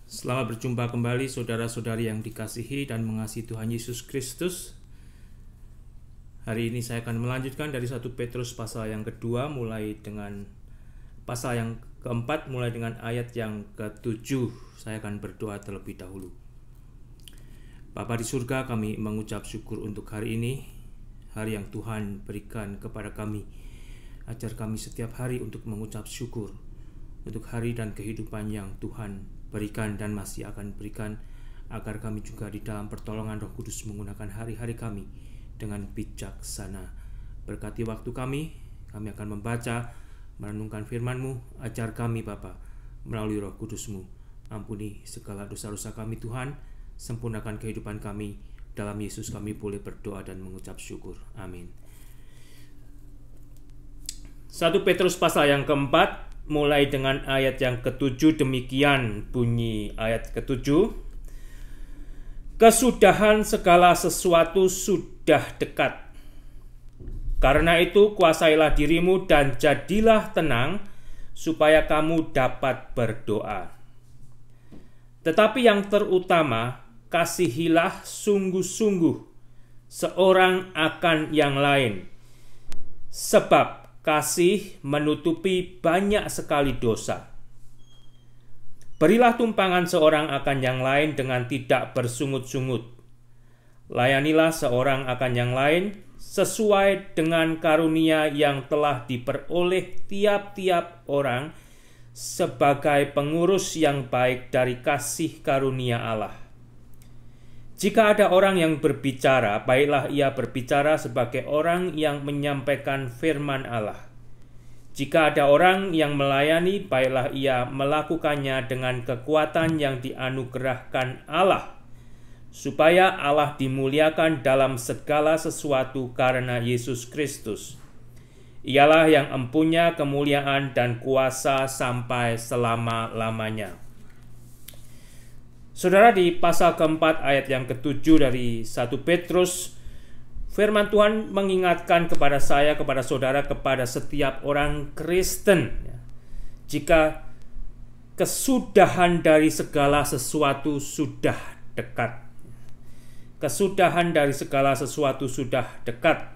Selamat berjumpa kembali saudara-saudari yang dikasihi dan mengasihi Tuhan Yesus Kristus. Hari ini saya akan melanjutkan dari 1 Petrus pasal yang kedua, mulai dengan pasal yang keempat, mulai dengan ayat yang ke-7. Saya akan berdoa terlebih dahulu. Bapa di surga, kami mengucap syukur untuk hari ini, hari yang Tuhan berikan kepada kami. Ajar kami setiap hari untuk mengucap syukur untuk hari dan kehidupan yang Tuhan berikan dan masih akan berikan, agar kami juga di dalam pertolongan Roh Kudus menggunakan hari-hari kami dengan bijaksana. Berkati waktu kami akan membaca, merenungkan firman-Mu. Ajar kami Bapa melalui Roh Kudus-Mu. Ampuni segala dosa-dosa kami Tuhan, sempurnakan kehidupan kami. Dalam Yesus kami boleh berdoa dan mengucap syukur. Amin. 1 Petrus pasal yang keempat, mulai dengan ayat yang ke-7, demikian bunyi ayat ke-7. Kesudahan segala sesuatu sudah dekat. Karena itu kuasailah dirimu dan jadilah tenang, supaya kamu dapat berdoa. Tetapi yang terutama, kasihilah sungguh-sungguh seorang akan yang lain, sebab kasih menutupi banyak sekali dosa. Berilah tumpangan seorang akan yang lain dengan tidak bersungut-sungut. Layanilah seorang akan yang lain sesuai dengan karunia yang telah diperoleh tiap-tiap orang sebagai pengurus yang baik dari kasih karunia Allah. Jika ada orang yang berbicara, baiklah ia berbicara sebagai orang yang menyampaikan firman Allah. Jika ada orang yang melayani, baiklah ia melakukannya dengan kekuatan yang dianugerahkan Allah, supaya Allah dimuliakan dalam segala sesuatu karena Yesus Kristus. Ialah yang empunya kemuliaan dan kuasa sampai selama-lamanya. Saudara, di pasal keempat ayat yang ke-7 dari 1 Petrus, firman Tuhan mengingatkan kepada saya, kepada saudara, kepada setiap orang Kristen, jika kesudahan dari segala sesuatu sudah dekat. Kesudahan dari segala sesuatu sudah dekat.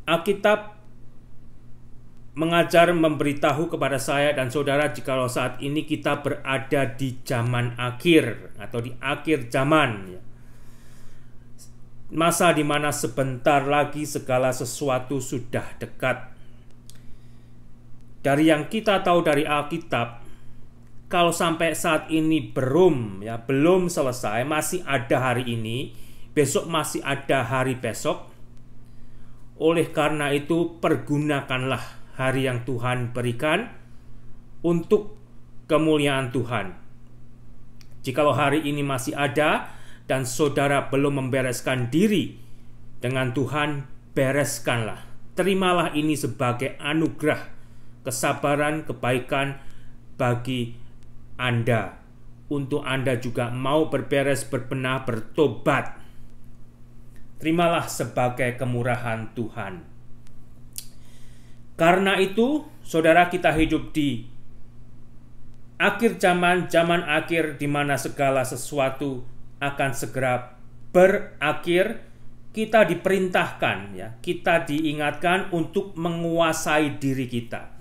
Alkitab mengajar, memberitahu kepada saya dan saudara, jikalau saat ini kita berada di zaman akhir atau di akhir zaman, masa di mana sebentar lagi segala sesuatu sudah dekat. Dari yang kita tahu dari Alkitab, kalau sampai saat ini belum selesai, masih ada hari ini, besok masih ada hari besok. Oleh karena itu, pergunakanlah hari yang Tuhan berikan untuk kemuliaan Tuhan. Jikalau hari ini masih ada dan saudara belum membereskan diri dengan Tuhan, bereskanlah. Terimalah ini sebagai anugerah, kesabaran, kebaikan bagi Anda, untuk Anda juga mau berberes, berbenah, bertobat. Terimalah sebagai kemurahan Tuhan. Karena itu, saudara, kita hidup di akhir zaman, zaman akhir di mana segala sesuatu akan segera berakhir. Kita diperintahkan, kita diingatkan untuk menguasai diri kita.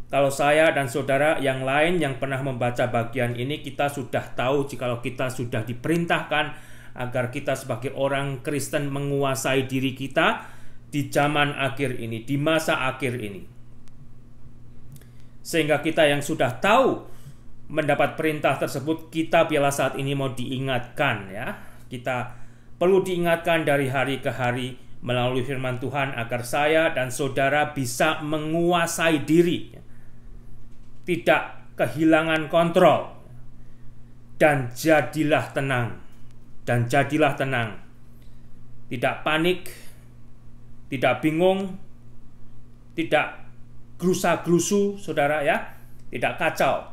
Kalau saya dan saudara yang lain yang pernah membaca bagian ini, kita sudah tahu jikalau kita sudah diperintahkan agar kita sebagai orang Kristen menguasai diri kita di zaman akhir ini, di masa akhir ini. Sehingga kita yang sudah tahu mendapat perintah tersebut, kita biarlah saat ini mau diingatkan, Kita perlu diingatkan dari hari ke hari melalui firman Tuhan agar saya dan saudara bisa menguasai diri, tidak kehilangan kontrol, dan jadilah tenang. Tidak panik, tidak bingung, tidak gerusa-gerusu, saudara, tidak kacau.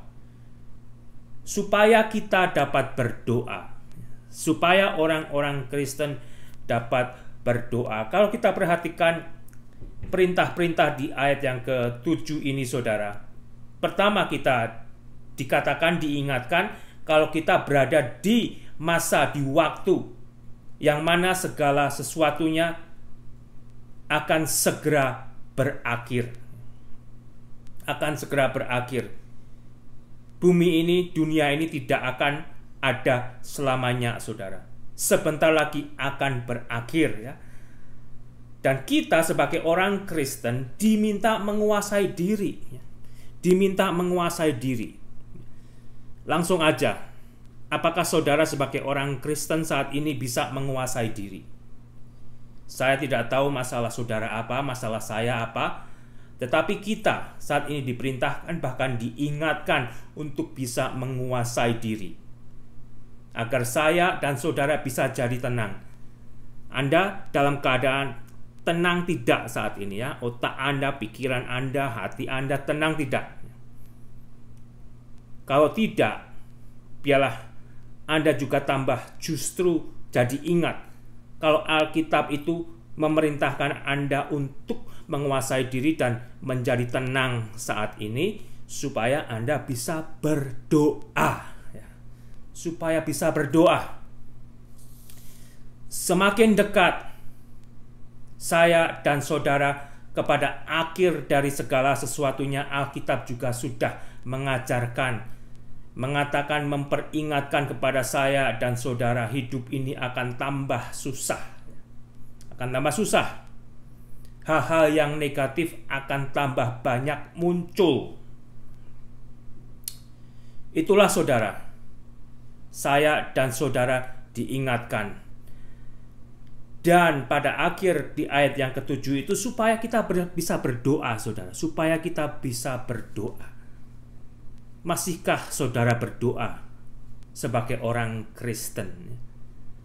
Supaya kita dapat berdoa, supaya orang-orang Kristen dapat berdoa. Kalau kita perhatikan perintah-perintah di ayat yang ke-7 ini, saudara, Pertama, kita diingatkan kalau kita berada di masa, di waktu yang mana segala sesuatunya akan segera berakhir. Akan segera berakhir. Bumi ini, dunia ini tidak akan ada selamanya, saudara. Sebentar lagi akan berakhir, ya. Dan kita sebagai orang Kristen diminta menguasai diri, ya. Diminta menguasai diri. Langsung aja, apakah saudara sebagai orang Kristen saat ini bisa menguasai diri? Saya tidak tahu masalah saudara apa, masalah saya apa, tetapi kita saat ini diperintahkan, bahkan diingatkan untuk bisa menguasai diri, agar saya dan saudara bisa jadi tenang. Anda dalam keadaan tenang tidak saat ini, ya? Otak Anda, pikiran Anda, hati Anda tenang tidak? Kalau tidak, biarlah Anda juga tambah justru jadi ingat kalau Alkitab itu memerintahkan Anda untuk menguasai diri dan menjadi tenang saat ini, supaya Anda bisa berdoa, ya. Supaya bisa berdoa. Semakin dekat saya dan saudara kepada akhir dari segala sesuatunya, Alkitab juga sudah mengatakan, memperingatkan kepada saya dan saudara, hidup ini akan tambah susah. Akan tambah susah. Hal-hal yang negatif akan tambah banyak muncul. Itulah saudara, saya dan saudara diingatkan. Dan pada akhir di ayat yang ke-7 itu, supaya kita bisa berdoa, saudara. Supaya kita bisa berdoa. Masihkah saudara berdoa sebagai orang Kristen?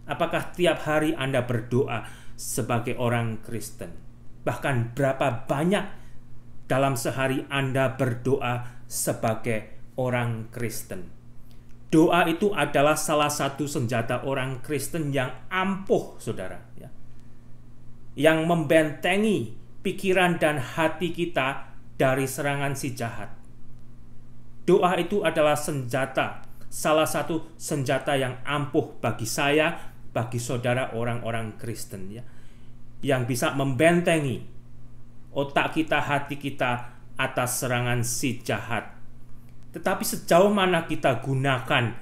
Apakah tiap hari Anda berdoa sebagai orang Kristen? Bahkan berapa banyak dalam sehari Anda berdoa sebagai orang Kristen? Doa itu adalah salah satu senjata orang Kristen yang ampuh, saudara, ya. Yang membentengi pikiran dan hati kita dari serangan si jahat. Doa itu adalah senjata, salah satu senjata yang ampuh bagi saya, bagi saudara orang-orang Kristen, ya, yang bisa membentengi otak kita, hati kita atas serangan si jahat. Tetapi sejauh mana kita gunakan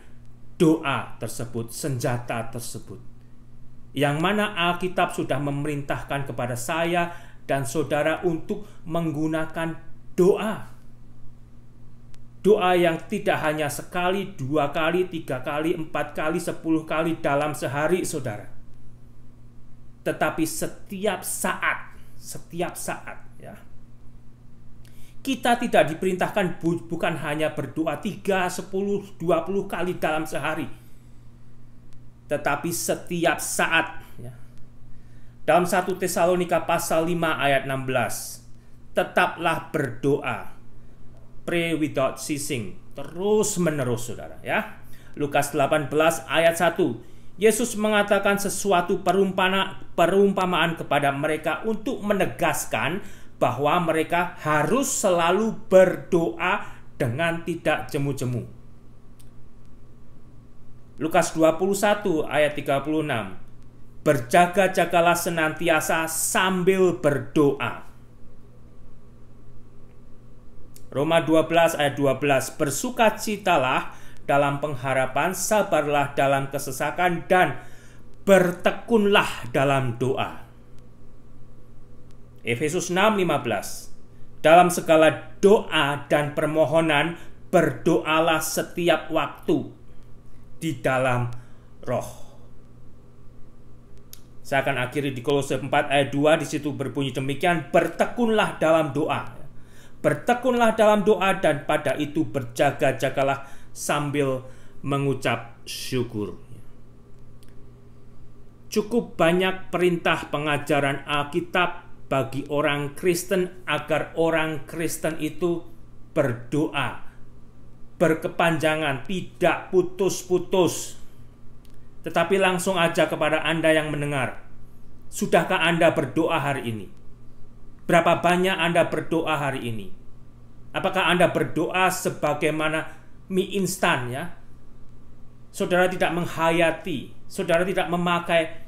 doa tersebut, senjata tersebut, yang mana Alkitab sudah memerintahkan kepada saya dan saudara untuk menggunakan doa. Doa yang tidak hanya sekali, 2 kali, 3 kali, 4 kali, 10 kali dalam sehari, saudara. Tetapi setiap saat, ya. Kita tidak diperintahkan bukan hanya berdoa 3, 10, 20 kali dalam sehari, tetapi setiap saat, ya. Dalam 1 Tesalonika pasal 5 ayat 16, tetaplah berdoa, pray without ceasing, terus menerus, saudara, ya. Lukas 18 ayat 1, Yesus mengatakan sesuatu perumpamaan kepada mereka untuk menegaskan bahwa mereka harus selalu berdoa dengan tidak jemu-jemu. Lukas 21 ayat 36, berjaga-jagalah senantiasa sambil berdoa. Roma 12 ayat 12, bersukacitalah dalam pengharapan, sabarlah dalam kesesakan, dan bertekunlah dalam doa. Efesus 6:15, dalam segala doa dan permohonan berdoalah setiap waktu di dalam roh. Saya akan akhiri di Kolose 4 ayat 2, di situ berbunyi demikian, bertekunlah dalam doa. Bertekunlah dalam doa, dan pada itu berjaga-jagalah sambil mengucap syukur. Cukup banyak perintah pengajaran Alkitab bagi orang Kristen agar orang Kristen itu berdoa berkepanjangan, tidak putus-putus. Tetapi langsung aja kepada Anda yang mendengar, sudahkah Anda berdoa hari ini? Berapa banyak Anda berdoa hari ini? Apakah Anda berdoa sebagaimana mie instan ya? Saudara tidak menghayati, saudara tidak memakai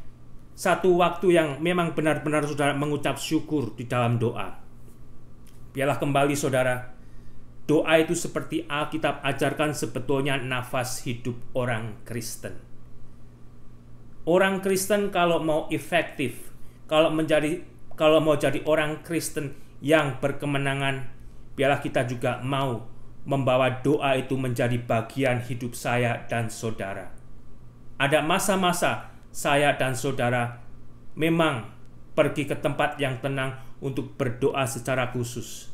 satu waktu yang memang benar-benar saudara mengucap syukur di dalam doa. Biarlah kembali saudara, doa itu seperti Alkitab ajarkan sebetulnya nafas hidup orang Kristen. Orang Kristen kalau mau efektif, kalau mau jadi orang Kristen yang berkemenangan, biarlah kita juga mau membawa doa itu menjadi bagian hidup saya dan saudara. Ada masa-masa saya dan saudara memang pergi ke tempat yang tenang untuk berdoa secara khusus.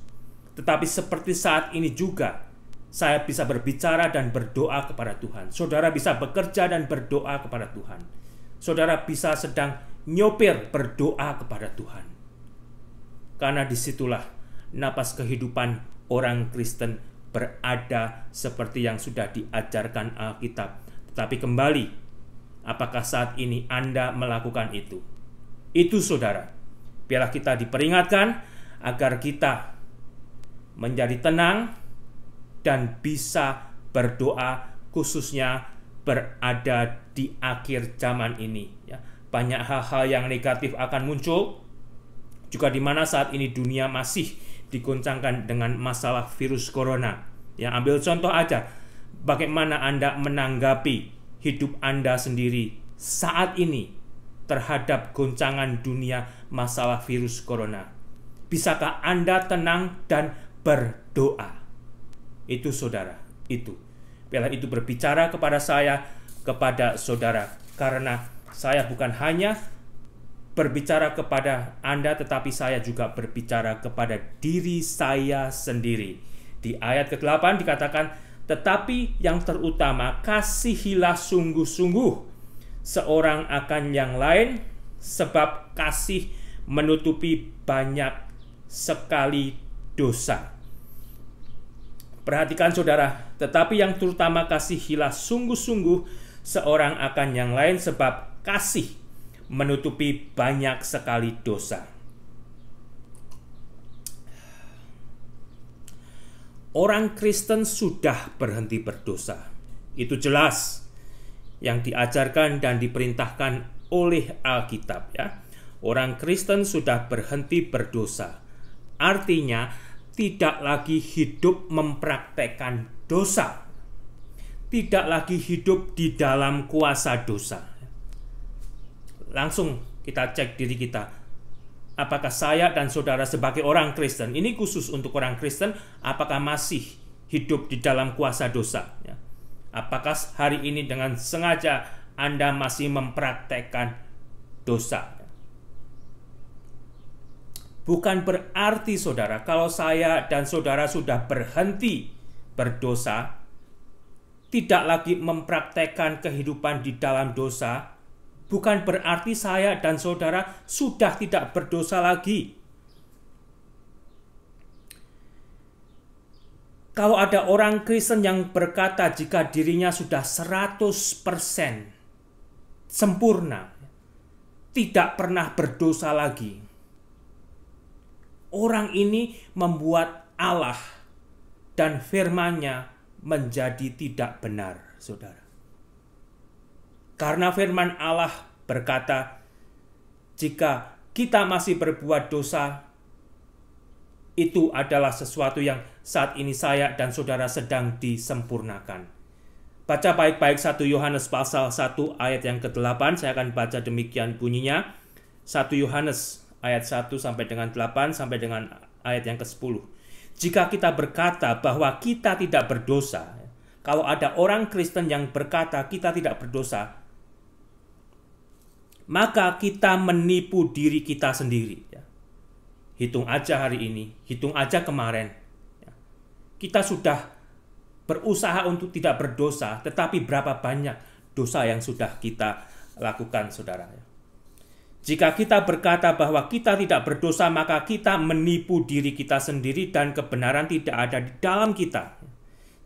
Tetapi seperti saat ini juga, saya bisa berbicara dan berdoa kepada Tuhan. Saudara bisa bekerja dan berdoa kepada Tuhan. Saudara bisa sedang nyopir berdoa kepada Tuhan. Karena disitulah napas kehidupan orang Kristen berada seperti yang sudah diajarkan Alkitab. Tetapi kembali, apakah saat ini Anda melakukan itu? Itu saudara, biarlah kita diperingatkan agar kita menjadi tenang dan bisa berdoa, khususnya berada di akhir zaman ini ya. Banyak hal-hal yang negatif akan muncul, juga di mana saat ini dunia masih digoncangkan dengan masalah virus corona. Ya, ambil contoh aja, bagaimana Anda menanggapi hidup Anda sendiri saat ini terhadap goncangan dunia masalah virus corona. Bisakah Anda tenang dan berdoa? Itu saudara, itu. Biarlah itu berbicara kepada saya, kepada saudara. Karena saya bukan hanya berbicara kepada Anda, tetapi saya juga berbicara kepada diri saya sendiri. Di ayat ke-8 dikatakan, tetapi yang terutama kasihilah sungguh-sungguh seorang akan yang lain, sebab kasih menutupi banyak sekali dosa. Perhatikan saudara, tetapi yang terutama kasihilah sungguh-sungguh seorang akan yang lain, sebab kasih menutupi banyak sekali dosa. Orang Kristen sudah berhenti berdosa. Itu jelas yang diajarkan dan diperintahkan oleh Alkitab ya. Orang Kristen sudah berhenti berdosa. Artinya tidak lagi hidup mempraktekkan dosa. Tidak lagi hidup di dalam kuasa dosa. Langsung kita cek diri kita. Apakah saya dan saudara sebagai orang Kristen, ini khusus untuk orang Kristen, apakah masih hidup di dalam kuasa dosa? Ya. Apakah hari ini dengan sengaja Anda masih mempraktekkan dosa? Bukan berarti saudara, kalau saya dan saudara sudah berhenti berdosa, tidak lagi mempraktekkan kehidupan di dalam dosa, bukan berarti saya dan saudara sudah tidak berdosa lagi. Kalau ada orang Kristen yang berkata jika dirinya sudah 100% sempurna, tidak pernah berdosa lagi, orang ini membuat Allah dan firman-Nya menjadi tidak benar, saudara. Karena firman Allah berkata, jika kita masih berbuat dosa, itu adalah sesuatu yang saat ini saya dan saudara sedang disempurnakan. Baca baik-baik 1 Yohanes pasal 1 ayat yang ke-8, saya akan baca demikian bunyinya. 1 Yohanes ayat 1 sampai dengan 8 sampai dengan ayat yang ke-10. Jika kita berkata bahwa kita tidak berdosa, kalau ada orang Kristen yang berkata kita tidak berdosa, maka kita menipu diri kita sendiri. Hitung aja hari ini, hitung aja kemarin. Kita sudah berusaha untuk tidak berdosa, tetapi berapa banyak dosa yang sudah kita lakukan, saudara. Jika kita berkata bahwa kita tidak berdosa, maka kita menipu diri kita sendiri dan kebenaran tidak ada di dalam kita.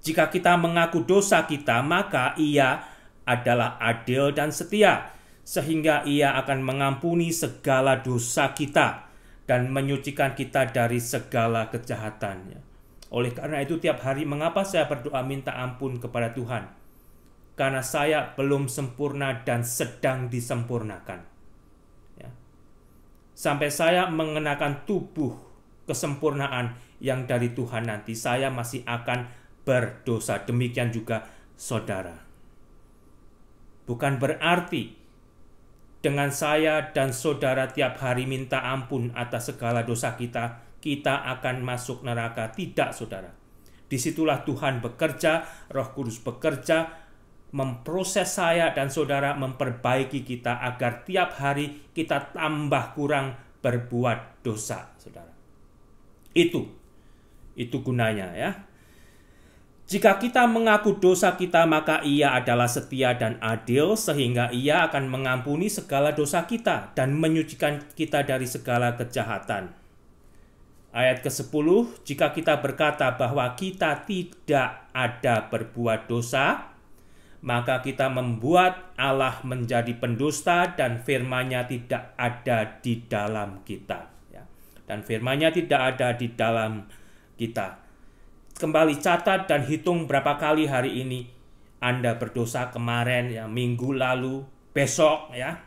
Jika kita mengaku dosa kita, maka Ia adalah adil dan setia, sehingga Ia akan mengampuni segala dosa kita dan menyucikan kita dari segala kejahatan. Oleh karena itu tiap hari mengapa saya berdoa minta ampun kepada Tuhan? Karena saya belum sempurna dan sedang disempurnakan. Ya. Sampai saya mengenakan tubuh kesempurnaan yang dari Tuhan nanti, saya masih akan berdosa. Demikian juga saudara. Bukan berarti dengan saya dan saudara tiap hari minta ampun atas segala dosa kita, kita akan masuk neraka. Tidak, saudara. Disitulah Tuhan bekerja, Roh Kudus bekerja, memproses saya dan saudara, memperbaiki kita agar tiap hari kita tambah kurang berbuat dosa, saudara. Itu gunanya, ya. Jika kita mengaku dosa kita, maka Ia adalah setia dan adil, sehingga Ia akan mengampuni segala dosa kita dan menyucikan kita dari segala kejahatan. Ayat ke-10, jika kita berkata bahwa kita tidak ada berbuat dosa, maka kita membuat Allah menjadi pendusta dan firman-Nya tidak ada di dalam kita. Dan firman-Nya tidak ada di dalam kita. Kembali catat dan hitung berapa kali hari ini Anda berdosa, kemarin, ya, minggu lalu, besok, ya.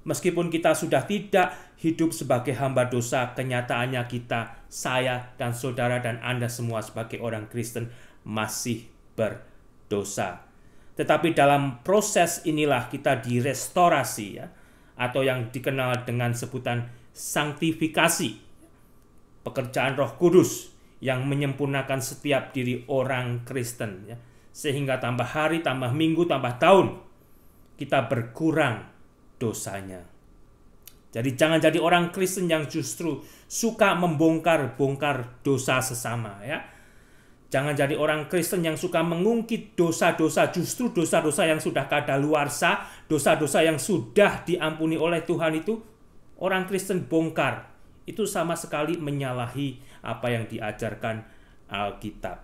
Meskipun kita sudah tidak hidup sebagai hamba dosa, kenyataannya kita, saya dan saudara dan Anda semua sebagai orang Kristen masih berdosa. Tetapi dalam proses inilah kita direstorasi, ya, atau yang dikenal dengan sebutan sanktifikasi, pekerjaan Roh Kudus yang menyempurnakan setiap diri orang Kristen, ya. Sehingga tambah hari, tambah minggu, tambah tahun kita berkurang dosanya. Jadi jangan jadi orang Kristen yang justru suka membongkar-bongkar dosa sesama, ya. Jangan jadi orang Kristen yang suka mengungkit dosa-dosa, justru dosa-dosa yang sudah kadaluarsa, dosa-dosa yang sudah diampuni oleh Tuhan itu orang Kristen bongkar. Itu sama sekali menyalahi apa yang diajarkan Alkitab.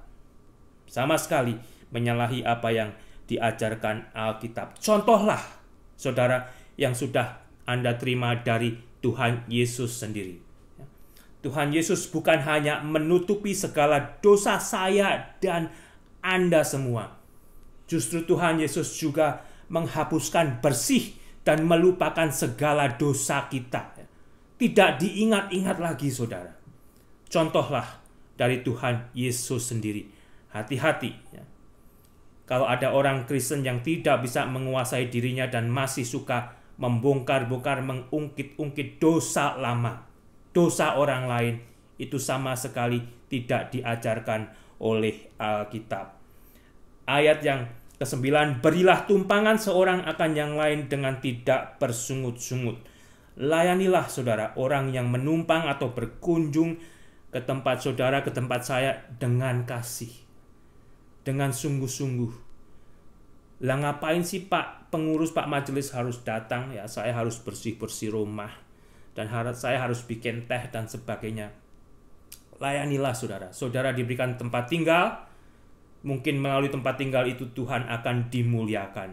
Sama sekali menyalahi apa yang diajarkan Alkitab. Contohlah, saudara, yang sudah Anda terima dari Tuhan Yesus sendiri. Tuhan Yesus bukan hanya menutupi segala dosa saya dan Anda semua. Justru Tuhan Yesus juga menghapuskan bersih dan melupakan segala dosa kita. Tidak diingat-ingat lagi, saudara. Contohlah dari Tuhan Yesus sendiri. Hati-hati, ya. Kalau ada orang Kristen yang tidak bisa menguasai dirinya dan masih suka membongkar-bongkar, mengungkit-ungkit dosa lama, dosa orang lain, itu sama sekali tidak diajarkan oleh Alkitab. Ayat yang ke-9, berilah tumpangan seorang akan yang lain dengan tidak bersungut-sungut. Layanilah, saudara, orang yang menumpang atau berkunjung ke tempat saudara, ke tempat saya, dengan kasih, dengan sungguh-sungguh. Lah ngapain sih Pak pengurus, Pak majelis harus datang, ya, saya harus bersih-bersih rumah, dan saya harus bikin teh dan sebagainya. Layanilah, saudara. Saudara diberikan tempat tinggal, mungkin melalui tempat tinggal itu Tuhan akan dimuliakan.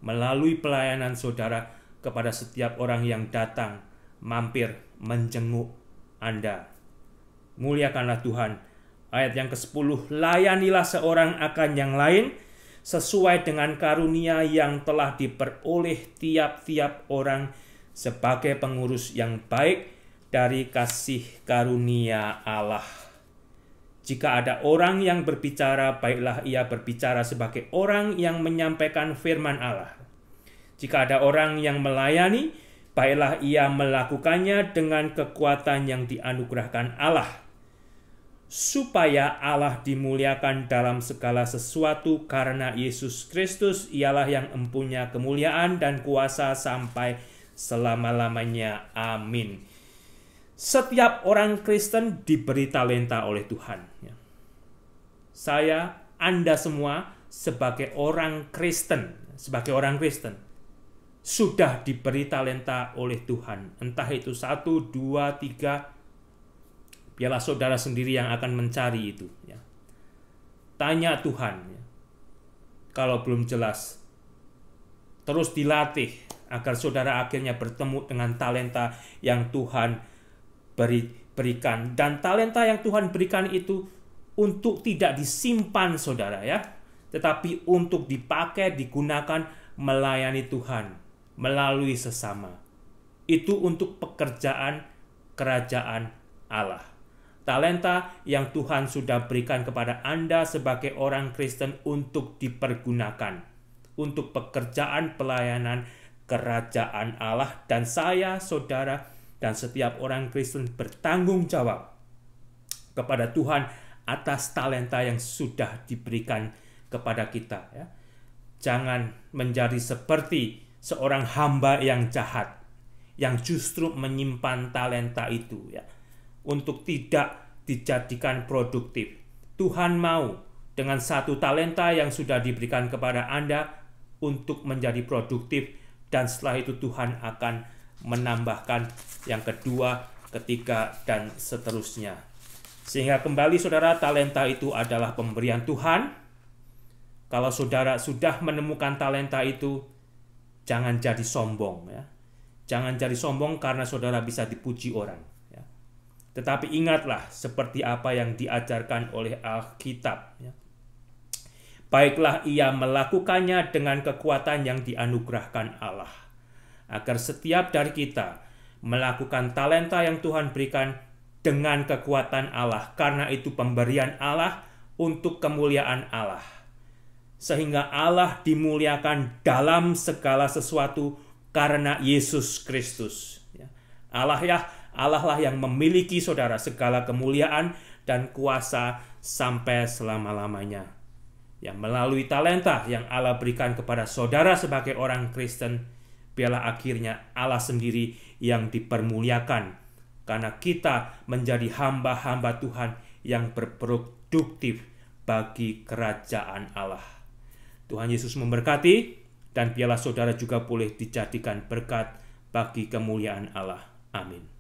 Melalui pelayanan saudara kepada setiap orang yang datang, mampir, menjenguk Anda. Muliakanlah Tuhan. Ayat yang ke-10, layanilah seorang akan yang lain sesuai dengan karunia yang telah diperoleh tiap-tiap orang sebagai pengurus yang baik dari kasih karunia Allah. Jika ada orang yang berbicara, baiklah ia berbicara sebagai orang yang menyampaikan firman Allah. Jika ada orang yang melayani, baiklah ia melakukannya dengan kekuatan yang dianugerahkan Allah, supaya Allah dimuliakan dalam segala sesuatu karena Yesus Kristus ialah yang empunya kemuliaan dan kuasa sampai selama-lamanya. Amin. Setiap orang Kristen diberi talenta oleh Tuhan. Saya, Anda semua sebagai orang Kristen, sudah diberi talenta oleh Tuhan. Entah itu 1, 2, 3, biarlah saudara sendiri yang akan mencari itu, ya. Tanya Tuhan, ya. Kalau belum jelas, terus dilatih agar saudara akhirnya bertemu dengan talenta yang Tuhan berikan. Dan talenta yang Tuhan berikan itu untuk tidak disimpan saudara ya, tetapi untuk dipakai, digunakan melayani Tuhan melalui sesama. Itu untuk pekerjaan kerajaan Allah. Talenta yang Tuhan sudah berikan kepada Anda sebagai orang Kristen untuk dipergunakan untuk pekerjaan pelayanan kerajaan Allah, dan saya, saudara, dan setiap orang Kristen bertanggung jawab kepada Tuhan atas talenta yang sudah diberikan kepada kita ya. Jangan menjadi seperti seorang hamba yang jahat yang justru menyimpan talenta itu ya, untuk tidak dijadikan produktif. Tuhan mau dengan satu talenta yang sudah diberikan kepada Anda untuk menjadi produktif, dan setelah itu Tuhan akan menambahkan yang kedua, ketiga, dan seterusnya. Sehingga kembali saudara, talenta itu adalah pemberian Tuhan. Kalau saudara sudah menemukan talenta itu, jangan jadi sombong ya. Jangan jadi sombong karena saudara bisa dipuji orang ya. Tetapi ingatlah seperti apa yang diajarkan oleh Alkitab ya. Baiklah ia melakukannya dengan kekuatan yang dianugerahkan Allah, agar setiap dari kita melakukan talenta yang Tuhan berikan dengan kekuatan Allah, karena itu pemberian Allah untuk kemuliaan Allah, sehingga Allah dimuliakan dalam segala sesuatu karena Yesus Kristus. Allah lah yang memiliki saudara segala kemuliaan dan kuasa sampai selama-lamanya. Ya, melalui talenta yang Allah berikan kepada saudara sebagai orang Kristen, biarlah akhirnya Allah sendiri yang dipermuliakan, karena kita menjadi hamba-hamba Tuhan yang berproduktif bagi kerajaan Allah. Tuhan Yesus memberkati, dan biarlah saudara juga boleh dijadikan berkat bagi kemuliaan Allah. Amin.